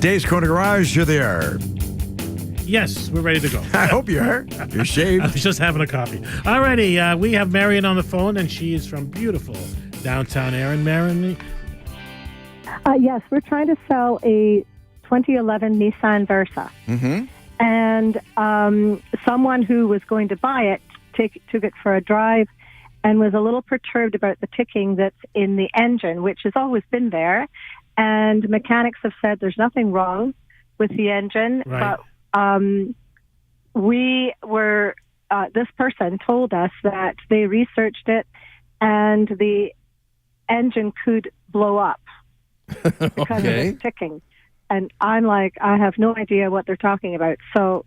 Dave's Corner Garage, you're there. Yes, we're ready to go. I hope you are. You're shaved. I was just having a coffee. Alrighty, we have Marion on the phone, and she is from beautiful downtown Erin. Marion? Yes, we're trying to sell a 2011 Nissan Versa. Mm-hmm. And someone who was going to buy it took it for a drive and was a little perturbed about the ticking that's in the engine, which has always been there. And mechanics have said there's nothing wrong with the engine. Right. But this person told us that they researched it and the engine could blow up because of the ticking. And I'm like, I have no idea what they're talking about. So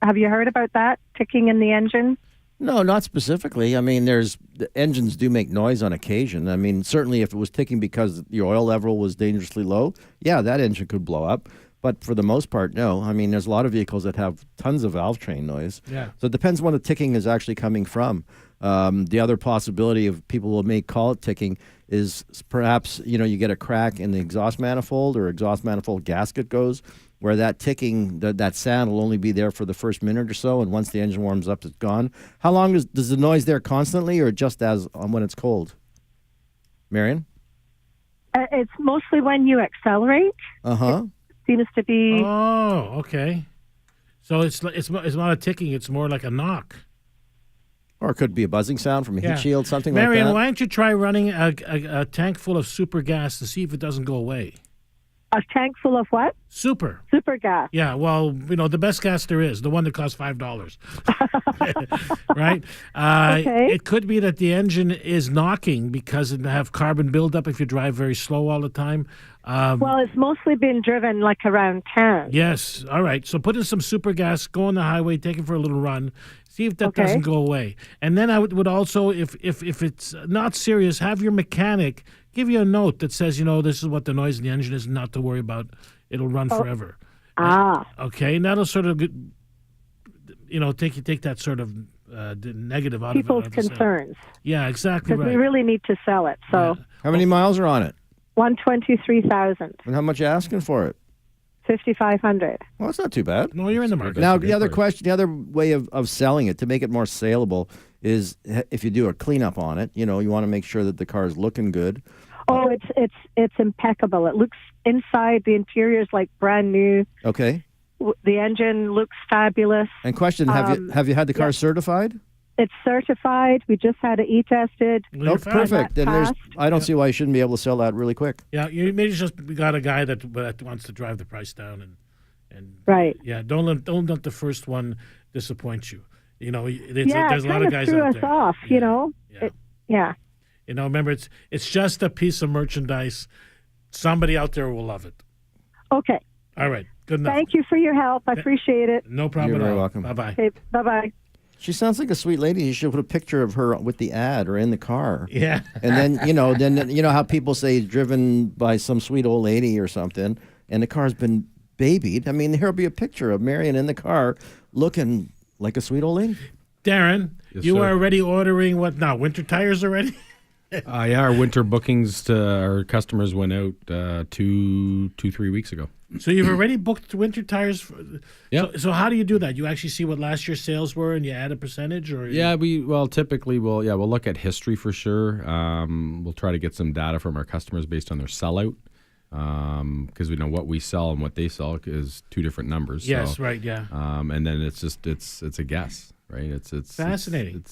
have you heard about that, ticking in the engine? No, not specifically. I mean, the engines do make noise on occasion. I mean, certainly if it was ticking because your oil level was dangerously low, yeah, that engine could blow up. But for the most part, no. I mean, there's a lot of vehicles that have tons of valve train noise. Yeah. So it depends when the ticking is actually coming from. The other possibility of people may call it ticking is perhaps, you get a crack in the exhaust manifold or exhaust manifold gasket goes, where that ticking, that sound will only be there for the first minute or so, and once the engine warms up, it's gone. How long does the noise there constantly, or just when it's cold? Marion? It's mostly when you accelerate. Uh-huh. It seems to be... Oh, okay. So it's not a ticking, it's more like a knock. Or it could be a buzzing sound from a heat shield, something Marion, like that. why don't you try running a tank full of super gas to see if it doesn't go away? A tank full of what? Super. Super gas. Yeah, well, the best gas there is, the one that costs $5. Right? Okay. It could be that the engine is knocking because it have carbon buildup if you drive very slow all the time. Well, it's mostly been driven like around town. Yes. All right. So put in some super gas, go on the highway, take it for a little run, see if that doesn't go away. And then I would also, if it's not serious, have your mechanic give you a note that says, this is what the noise in the engine is, not to worry about. It'll run forever. Okay. And that'll sort of, take that sort of the negative out People's of it. People's concerns. Yeah, exactly right. Because we really need to sell it. So How many miles are on it? 123,000. And how much are you asking for it? 5,500. Well, that's not too bad. No, you're in the market. Now, the other way of selling it to make it more saleable is if you do a cleanup on it. You want to make sure that the car is looking good. Oh, it's impeccable. It looks inside. The interior is like brand new. Okay. The engine looks fabulous. And question: Have you had the car certified? It's certified. We just had it e-tested. Oh, perfect. Then I don't see why you shouldn't be able to sell that really quick. Yeah, you maybe just got a guy that wants to drive the price down and right. Yeah, don't let the first one disappoint you. There's a lot of guys threw out us there. off. Yeah. Remember, it's just a piece of merchandise. Somebody out there will love it. Okay. All right. Good enough. Thank you for your help. I appreciate it. No problem You're at all. very welcome. Bye-bye. Okay, bye-bye. She sounds like a sweet lady. You should put a picture of her with the ad or in the car. Yeah. And then how people say driven by some sweet old lady or something, and the car's been babied. I mean, there'll be a picture of Marion in the car looking like a sweet old lady. Darren, Yes, you sir. are already ordering what now? Winter tires already? Yeah, our winter bookings to our customers went out 3 weeks ago. So you've already booked winter tires? Yeah. So how do you do that? You actually see what last year's sales were and you add a percentage? Or Yeah, typically we'll look at history for sure. We'll try to get some data from our customers based on their sellout because we know what we sell and what they sell is two different numbers. Yes, so, right, yeah. And then it's a guess, right? It's fascinating.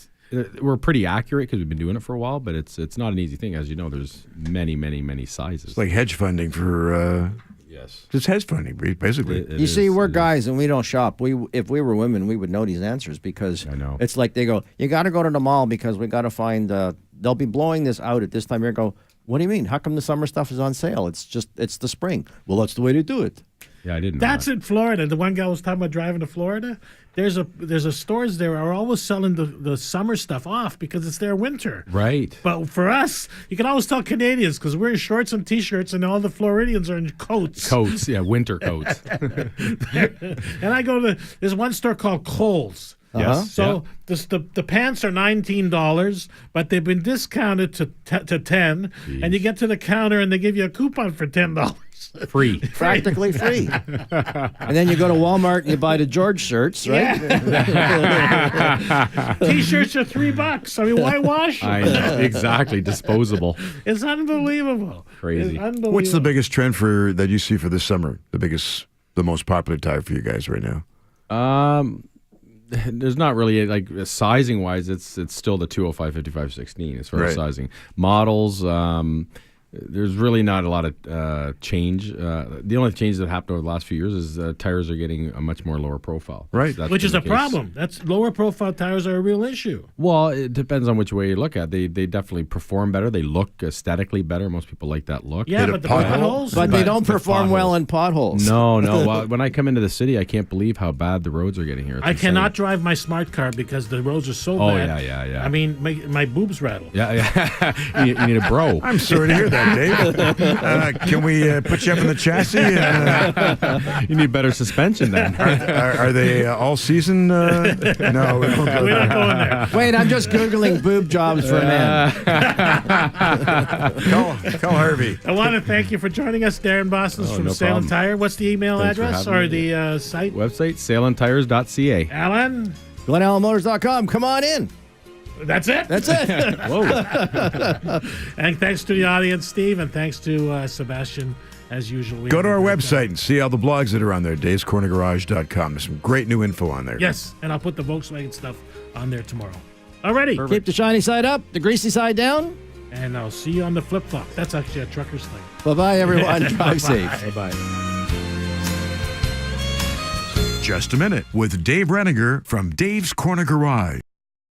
We're pretty accurate because we've been doing it for a while, but it's not an easy thing. As you know, there's many sizes. It's like hedge funding for... Yes. Just hedge funding, basically. You see, we're guys and we don't shop. If we were women, we would know these answers because I know. It's like they go, you got to go to the mall because we got to find, they'll be blowing this out at this time. You go, what do you mean? How come the summer stuff is on sale? It's the spring. Well, that's the way to do it. Yeah, I didn't know That's that. in Florida. The one guy was talking about driving to Florida. There's a stores there are always selling the summer stuff off because it's their winter. Right. But for us, you can always tell Canadians because we're in shorts and T-shirts and all the Floridians are in coats. Coats, yeah, winter coats. And I go to there's one store called Kohl's. Yes. So the pants are $19, but they've been discounted to $10, and you get to the counter and they give you a coupon for $10. Free. Practically free. And then you go to Walmart and you buy the George shirts, right? T-shirts are $3. I mean, why wash them? I know. Exactly. Disposable. It's unbelievable. Crazy. It's unbelievable. What's the biggest trend that you see for this summer? The most popular tire for you guys right now? There's not really like sizing wise. It's still the 205, 55, 16 as far as sizing. Models. There's really not a lot of change. The only change that happened over the last few years is tires are getting a much more lower profile. Right. That's Which been is the a case. problem. That's lower profile tires are a real issue. Well, it depends on which way you look at it. They definitely perform better. They look aesthetically better. Most people like that look. Yeah, Hit a but the pothole. potholes. But they don't the perform well potholes. in potholes. No. Well, when I come into the city, I can't believe how bad the roads are getting here. It's I insane. cannot drive my smart car because the roads are so Oh, bad. yeah. I mean, my boobs rattle. Yeah. you need a bro. I'm sorry to hear that, Dave. Can we put you up in the chassis? You need better suspension then. Are they all season? No, we don't go We're not there. going there. Wait, I'm just Googling boob jobs for men. Call Harvey. I want to thank you for joining us, Darren Boston from no Salem problem. Tire. What's the email Thanks for address having or me. the site? Website, saleandtires.ca. Alan? GlenAllenMotors.com. Come on in. That's it? That's it. Whoa. And thanks to the audience, Steve, and thanks to Sebastian, as usual. We Go to have a our great website time. and see all the blogs that are on there, davescornergarage.com. There's some great new info on there. Yes, and I'll put the Volkswagen stuff on there tomorrow. Alrighty. Keep the shiny side up, the greasy side down. And I'll see you on the flip-flop. That's actually a trucker's thing. Bye-bye, everyone. Drive safe. Bye-bye. Just a minute with Dave Reniger from Dave's Corner Garage.